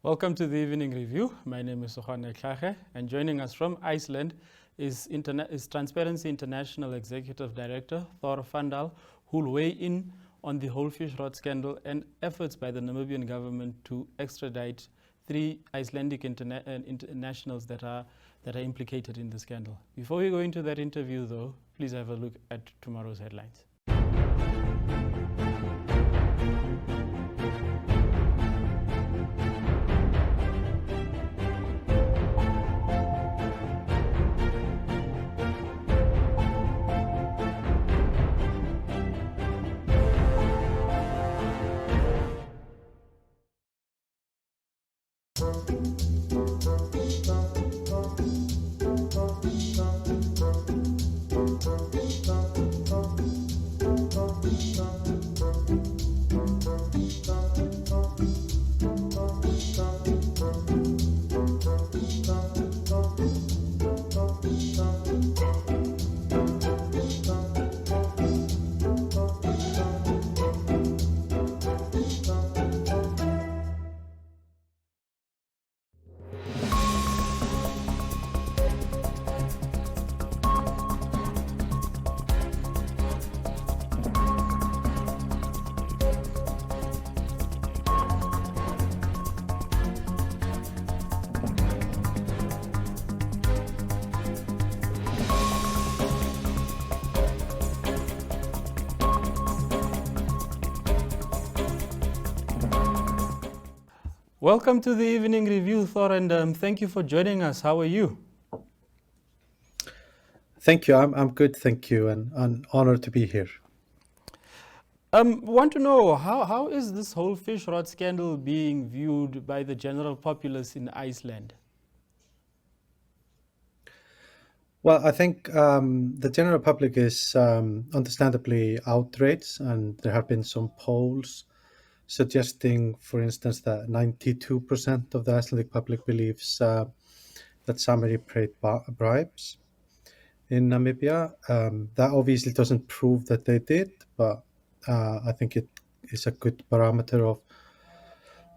Welcome to the Evening Review. My name is Sohane Klache, and joining us from Iceland is Transparency International Executive Director Thor Fanndal, who will weigh in on the whole fishrot scandal and efforts by the Namibian government to extradite 3 Icelandic nationals that are implicated in the scandal. Before we go into that interview, though, please have a look at tomorrow's headlines. Welcome to the Evening Review, Thor, and thank you for joining us. How are you? Thank you. I'm good, thank you, and an honor to be here. Want to know how is this whole fishrot scandal being viewed by the general populace in Iceland? Well, I think the general public is understandably outraged, and there have been some polls suggesting, for instance, that 92% of the Icelandic public believes that Samherji paid bribes in Namibia. That obviously doesn't prove that they did, but I think it is a good parameter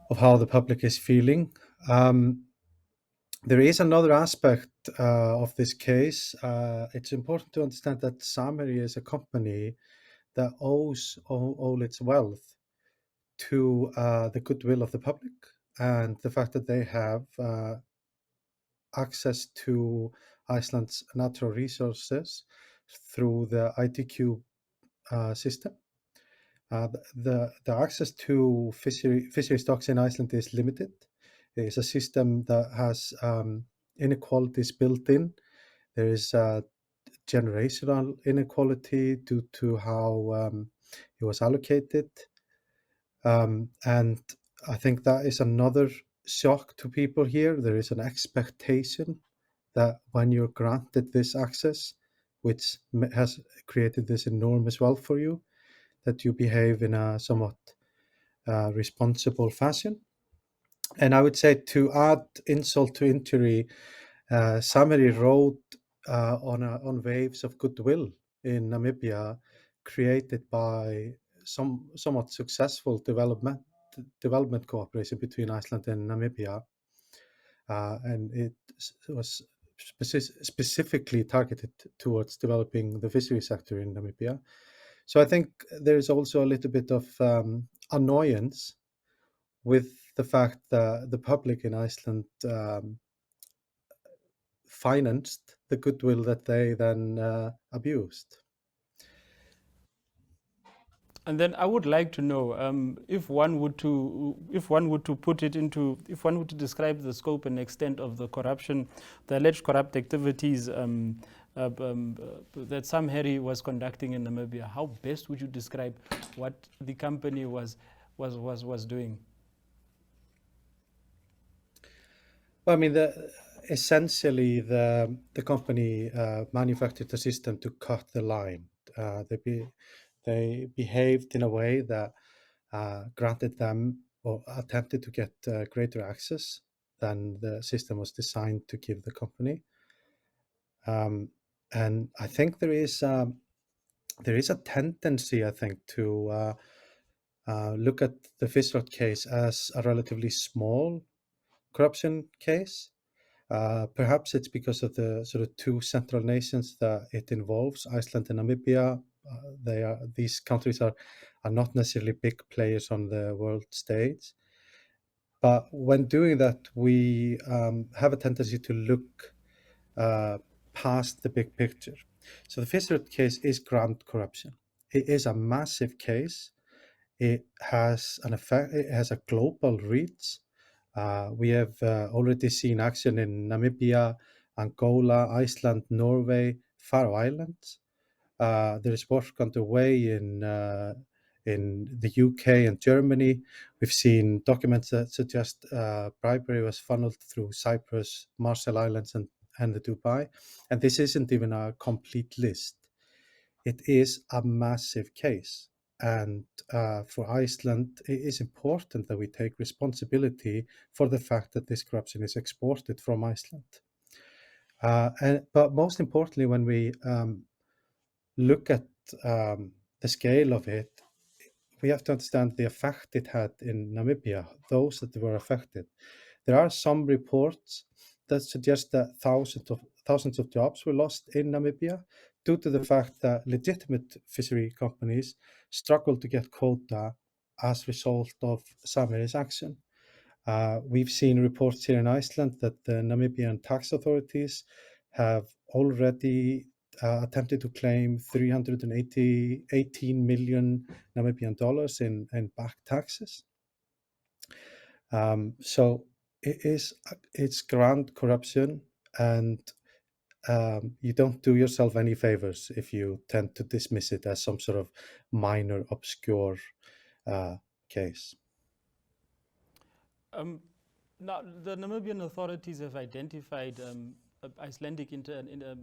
of how the public is feeling. There is another aspect of this case. It's important to understand that Samherji is a company that owes all its wealth to the goodwill of the public and the fact that they have access to Iceland's natural resources through the ITQ system. The access to fishery stocks in Iceland is limited. It's a system that has inequalities built in. There is generational inequality due to how it was allocated. And I think that is another shock to people here. There is an expectation that when you're granted this access, which has created this enormous wealth for you, that you behave in a somewhat responsible fashion. And I would say, to add insult to injury, Samherji rode on waves of goodwill in Namibia, created by somewhat successful development cooperation between Iceland and Namibia, and it was specifically targeted towards developing the fishery sector in Namibia. So I think there's also a little bit of annoyance with the fact that the public in Iceland financed the goodwill that they then abused. And then I would like to know if one were to describe the scope and extent of the corruption, the alleged corrupt activities that Samherji was conducting in Namibia. How best would you describe what the company was doing? Well, I mean, essentially the company manufactured a system to cut the line. They behaved in a way that granted them or attempted to get greater access than the system was designed to give the company. And I think there is a tendency, I think, to look at the fishrot case as a relatively small corruption case. Perhaps it's because of the sort of two central nations that it involves, Iceland and Namibia. These countries are not necessarily big players on the world stage. But when doing that, we have a tendency to look past the big picture. So the fishrot case is grand corruption. It is a massive case. It has an effect. It has a global reach. We have already seen action in Namibia, Angola, Iceland, Norway, Faroe Islands. There is work underway in the UK and Germany. We've seen documents that suggest bribery was funneled through Cyprus, Marshall Islands, and the Dubai. And this isn't even a complete list. It is a massive case. And for Iceland, it is important that we take responsibility for the fact that this corruption is exported from Iceland. But most importantly, when we look at the scale of it, we have to understand the effect it had in Namibia, those that were affected. There are some reports that suggest that thousands of jobs were lost in Namibia due to the fact that legitimate fishery companies struggled to get quota as a result of Samherji's action. We've seen reports here in Iceland that the Namibian tax authorities have already attempted to claim 318 million Namibian dollars in back taxes. So it's grand corruption, and you don't do yourself any favors if you tend to dismiss it as some sort of minor, obscure case. Now, the Namibian authorities have identified Icelandic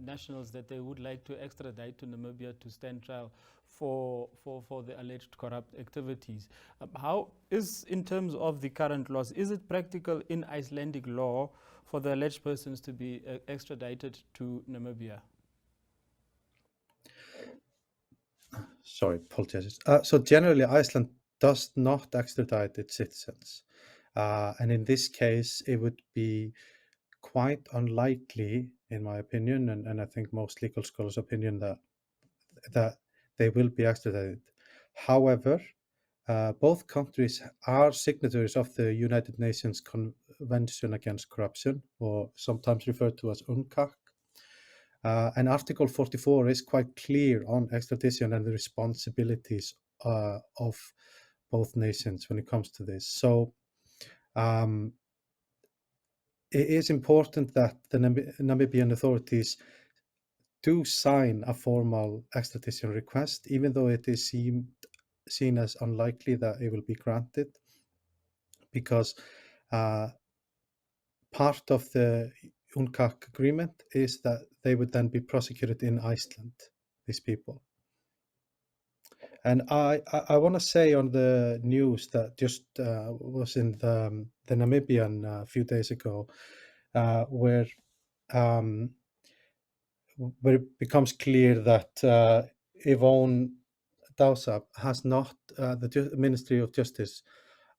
nationals that they would like to extradite to Namibia to stand trial for the alleged corrupt activities. How is, in terms of the current laws, is it practical in Icelandic law for the alleged persons to be extradited to Namibia? Sorry, apologies. So generally, Iceland does not extradite its citizens. And in this case, it would be quite unlikely, in my opinion, and I think most legal scholars' opinion, that they will be extradited. However, both countries are signatories of the United Nations Convention Against Corruption, or sometimes referred to as UNCAC. And Article 44 is quite clear on extradition and the responsibilities of both nations when it comes to this. So it is important that the Namibian authorities do sign a formal extradition request, even though it is seen as unlikely that it will be granted, because part of the UNCAC agreement is that they would then be prosecuted in Iceland, these people. And I want to say on the news that just was in the Namibian a few days ago, where it becomes clear that Yvonne Dausab has not, the Ministry of Justice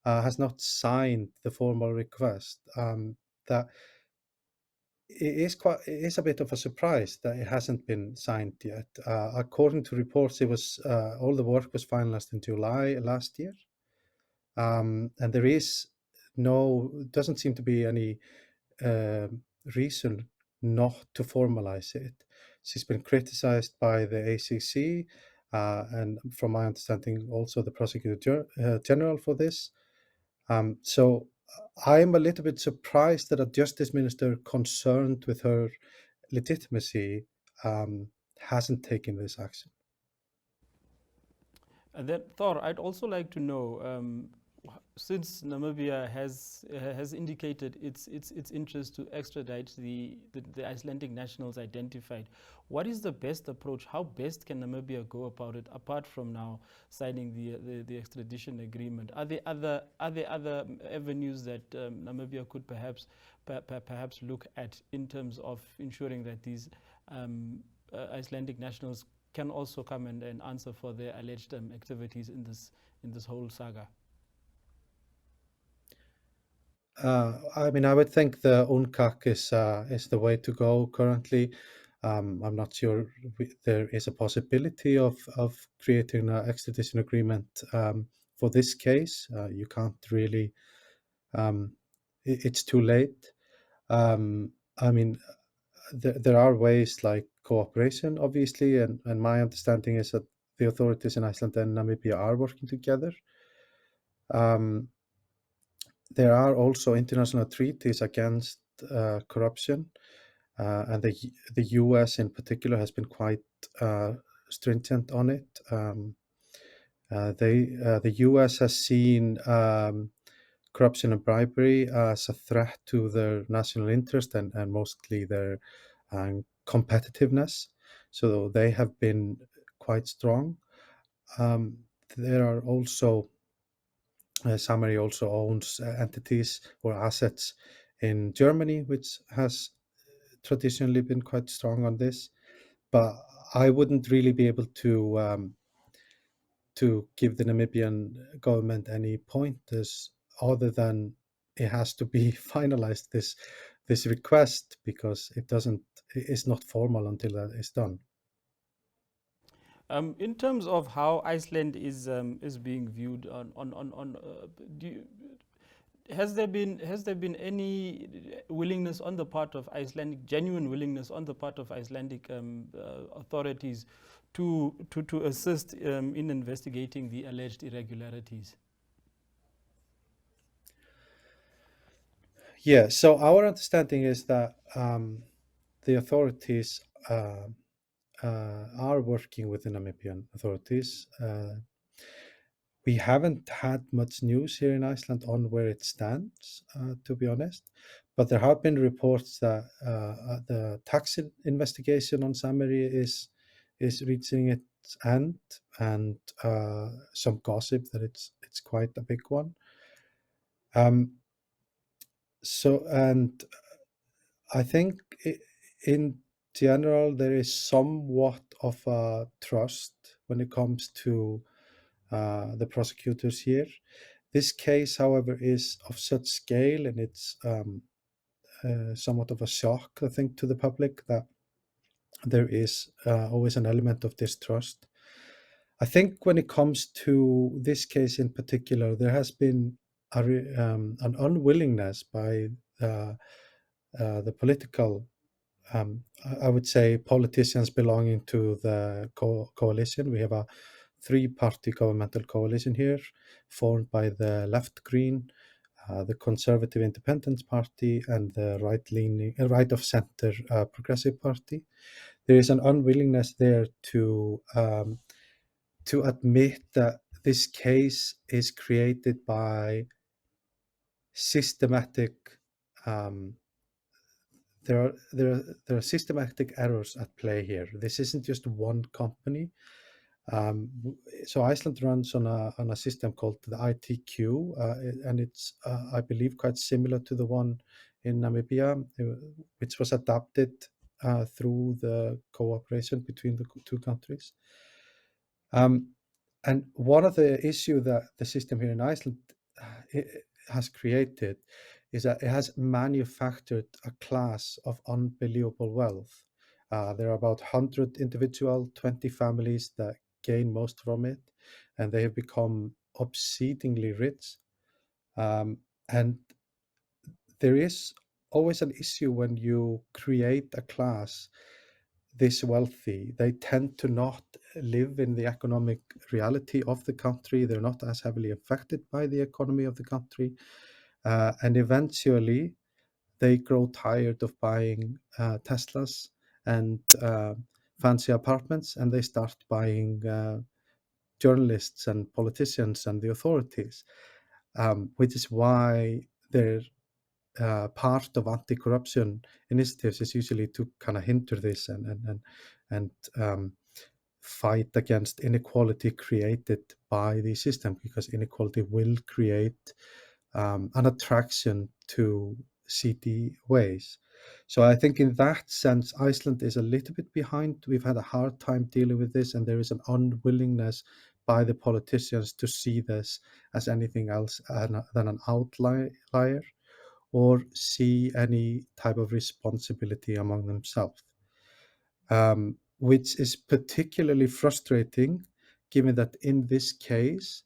has not signed the formal request. That it is a bit of a surprise that it hasn't been signed yet. According to reports, it was all the work was finalized in July last year, and there is doesn't seem to be any reason not to formalize it. She's been criticized by the ACC, and from my understanding, also the Prosecutor General for this. So I'm a little bit surprised that a justice minister concerned with her legitimacy hasn't taken this action. And then, Thor, I'd also like to know, since Namibia has indicated its interest to extradite the Icelandic nationals identified, what is the best approach? How best can Namibia go about it, apart from now signing the extradition agreement? Are there other avenues that Namibia could perhaps look at in terms of ensuring that these Icelandic nationals can also come and answer for their alleged activities in this whole saga? I mean, I would think the UNCAC is the way to go currently. I'm not sure there is a possibility of creating an extradition agreement for this case. You can't really. It's too late. I mean, there are ways like cooperation, obviously, and my understanding is that the authorities in Iceland and Namibia are working together. Um, there are also international treaties against corruption, and the U.S. in particular has been quite stringent on it. The U.S. has seen corruption and bribery as a threat to their national interest and mostly their competitiveness. So they have been quite strong. There are also Samherji also owns entities or assets in Germany, which has traditionally been quite strong on this. But I wouldn't really be able to give the Namibian government any pointers other than it has to be finalized this request because it's not formal until that is done. In terms of how Iceland is being viewed do you, has there been any willingness on the part of genuine willingness on the part of Icelandic authorities to assist in investigating the alleged irregularities? Yeah, so our understanding is that the authorities are working with the Namibian authorities. We haven't had much news here in Iceland on where it stands, to be honest. But there have been reports that the tax investigation on Samherji is reaching its end, and some gossip that it's quite a big one. And I think in general there is somewhat of a trust when it comes to the prosecutors here. This case, however, is of such scale and it's somewhat of a shock, I think, to the public that there is always an element of distrust. I think when it comes to this case in particular, there has been an unwillingness by the political, I would say, politicians belonging to the coalition. We have a three-party governmental coalition here, formed by the Left Green, the Conservative Independence Party, and the right of center Progressive Party. There is an unwillingness there to admit that this case is created by systematic. There are systematic errors at play here. This isn't just one company. So Iceland runs on a system called the ITQ, and it's I believe quite similar to the one in Namibia, which was adapted through the cooperation between the two countries. And one of the issue that the system here in Iceland has created is that it has manufactured a class of unbelievable wealth. There are about 100 individual, 20 families that gain most from it, and they have become obscenely rich. And there is always an issue when you create a class this wealthy. They tend to not live in the economic reality of the country. They're not as heavily affected by the economy of the country. And eventually, they grow tired of buying Teslas and fancy apartments, and they start buying journalists and politicians and the authorities, which is why they're part of anti-corruption initiatives is usually to kind of hinder this and fight against inequality created by the system, because inequality will create an attraction to seedy ways. So I think in that sense, Iceland is a little bit behind. We've had a hard time dealing with this, and there is an unwillingness by the politicians to see this as anything else than an outlier. or see any type of responsibility among themselves, which is particularly frustrating given that in this case,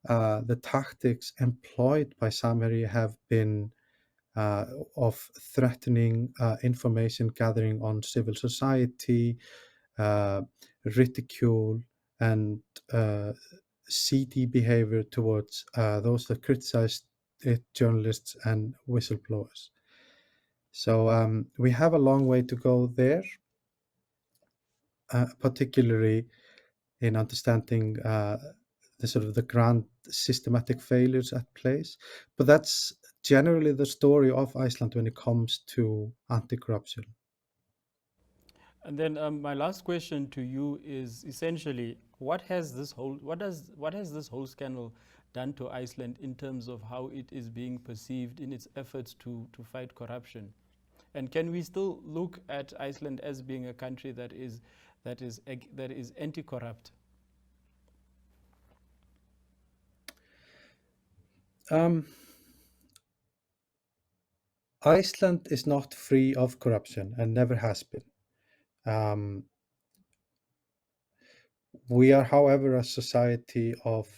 the tactics employed by Samherji have been of threatening information gathering on civil society, ridicule, and seedy behavior towards those that criticize it, journalists and whistleblowers. So we have a long way to go there, particularly in understanding the sort of the grand systematic failures at place. But that's generally the story of Iceland when it comes to anti-corruption. And then my last question to you is essentially, what has this whole scandal done to Iceland in terms of how it is being perceived in its efforts to fight corruption? And can we still look at Iceland as being a country that is anti-corrupt? Iceland is not free of corruption and never has been. We are, however, a society of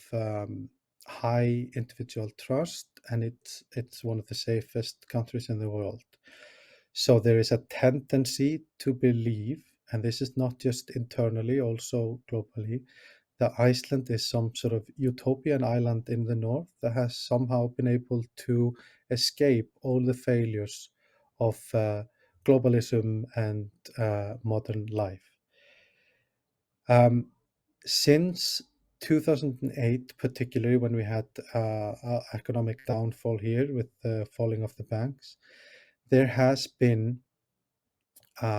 high individual trust, and it's one of the safest countries in the world. So there is a tendency to believe, and this is not just internally, also globally, that Iceland is some sort of utopian island in the north that has somehow been able to escape all the failures of globalism and modern life. Since 2008, particularly when we had economic downfall here with the falling of the banks, there has been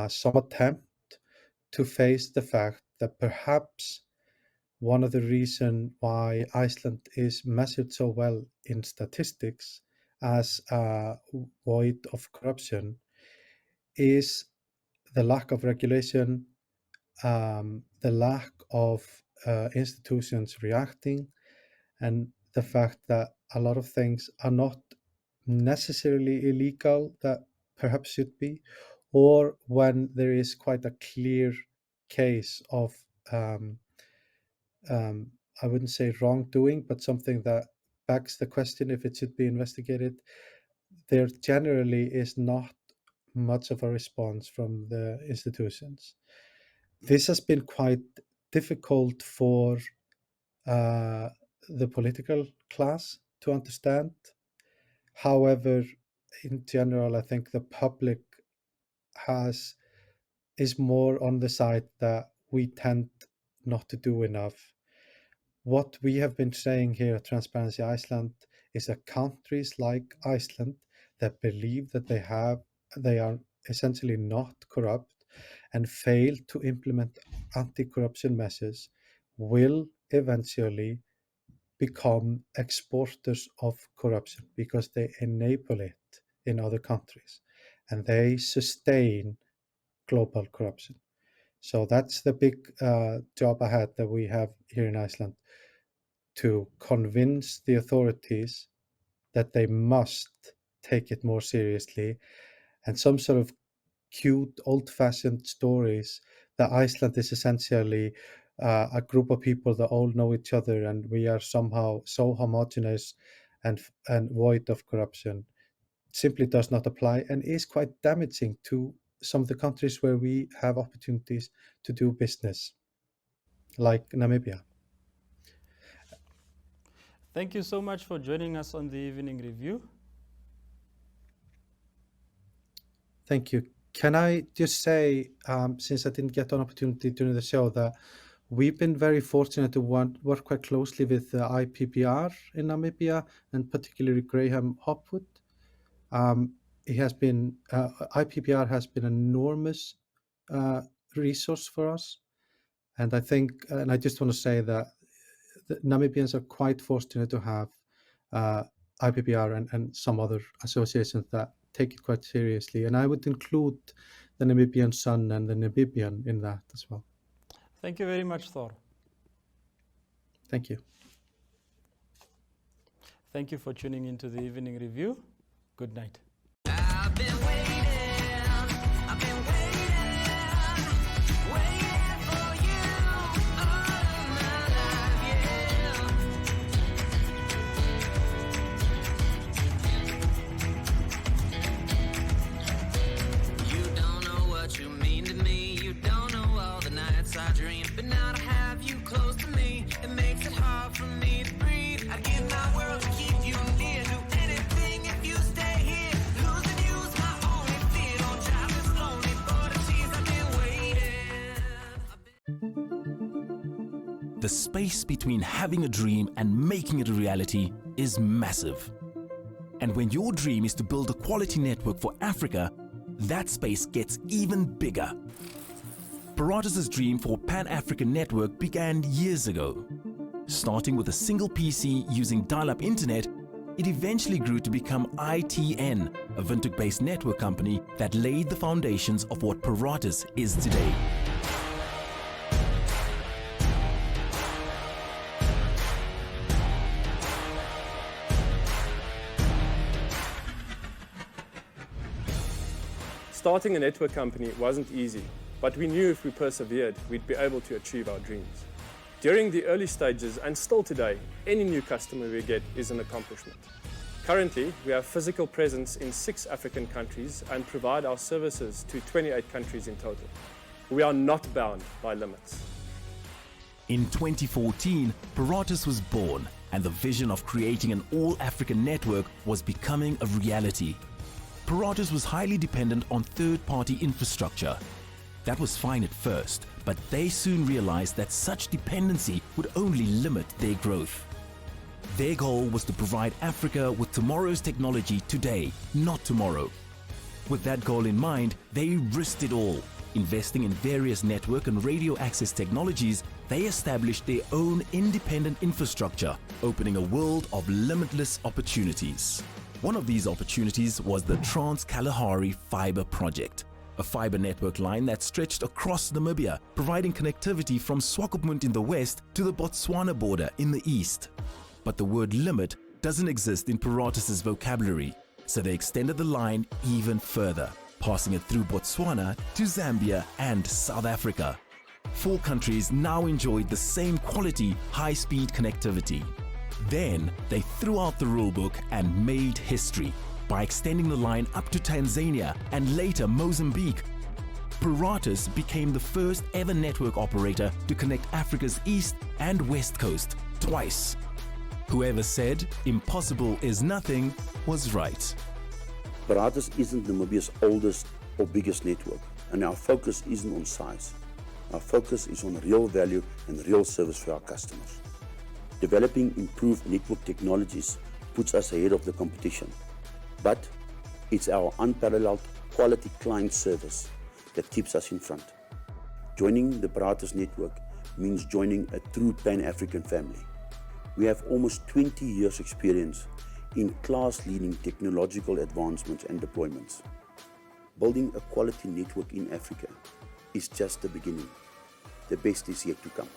some attempt to face the fact that perhaps one of the reasons why Iceland is measured so well in statistics as void of corruption is the lack of regulation, the lack of institutions reacting, and the fact that a lot of things are not necessarily illegal that perhaps should be, or when there is quite a clear case of I wouldn't say wrongdoing, but something that begs the question if it should be investigated, there generally is not much of a response from the institutions. This has been quite difficult for the political class to understand. However, in general, I think the public is more on the side that we tend not to do enough. What we have been saying here at Transparency Iceland is that countries like Iceland that believe that they are essentially not corrupt and fail to implement anti-corruption measures will eventually become exporters of corruption because they enable it in other countries and they sustain global corruption. So that's the big job ahead that we have here in Iceland, to convince the authorities that they must take it more seriously, and some sort of cute old-fashioned stories that Iceland is essentially a group of people that all know each other and we are somehow so homogeneous and void of corruption simply does not apply and is quite damaging to some of the countries where we have opportunities to do business, like Namibia. Thank you so much for joining us on the Evening Review. Thank you. Can I just say, since I didn't get an opportunity during the show, that we've been very fortunate to work quite closely with the IPPR in Namibia, and particularly Graham Hopwood. He has been IPPR has been an enormous resource for us, and I think, and I just want to say that the Namibians are quite fortunate to have IPPR and some other associations that take it quite seriously, and I would include the Namibian Sun and the Namibian in that as well. Thank you very much, Thor. Thank you. Thank you for tuning into the Evening Review. Good night. been waiting, I've been waiting, waiting for you all of my life, yeah. You don't know what you mean to me, you don't know all the nights I dream, but now to have you close to me, it makes it hard for me to breathe. I'd give my world to keep you near, do anything if you stay here. Losing you's my only fear, don't drive this lonely for the tears. I've been waiting. The space between having a dream and making it a reality is massive. And when your dream is to build a quality network for Africa, that space gets even bigger. Paratus' dream for a Pan-African network began years ago. Starting with a single PC using dial-up internet, it eventually grew to become ITN, a Windhoek-based network company that laid the foundations of what Paratus is today. Starting a network company wasn't easy, but we knew if we persevered, we'd be able to achieve our dreams. During the early stages, and still today, any new customer we get is an accomplishment. Currently, we have physical presence in 6 African countries and provide our services to 28 countries in total. We are not bound by limits. In 2014, Paratus was born, and the vision of creating an all-African network was becoming a reality. Paratus was highly dependent on third-party infrastructure. That was fine at first, but they soon realized that such dependency would only limit their growth. Their goal was to provide Africa with tomorrow's technology today, not tomorrow. With that goal in mind, they risked it all. Investing in various network and radio access technologies, they established their own independent infrastructure, opening a world of limitless opportunities. One of these opportunities was the Trans-Kalahari Fiber Project, a fiber network line that stretched across Namibia, providing connectivity from Swakopmund in the west to the Botswana border in the east. But the word limit doesn't exist in Paratus' vocabulary, so they extended the line even further, passing it through Botswana to Zambia and South Africa. 4 countries now enjoyed the same quality, high-speed connectivity. Then they threw out the rulebook and made history by extending the line up to Tanzania and later Mozambique. Paratus became the first ever network operator to connect Africa's east and west coast twice. Whoever said impossible is nothing was right. Paratus isn't Namibia's oldest or biggest network, and our focus isn't on size. Our focus is on real value and real service for our customers. Developing improved network technologies puts us ahead of the competition, but it's our unparalleled quality client service that keeps us in front. Joining the Paratus network means joining a true Pan-African family. We have almost 20 years experience in class-leading technological advancements and deployments. Building a quality network in Africa is just the beginning. The best is yet to come.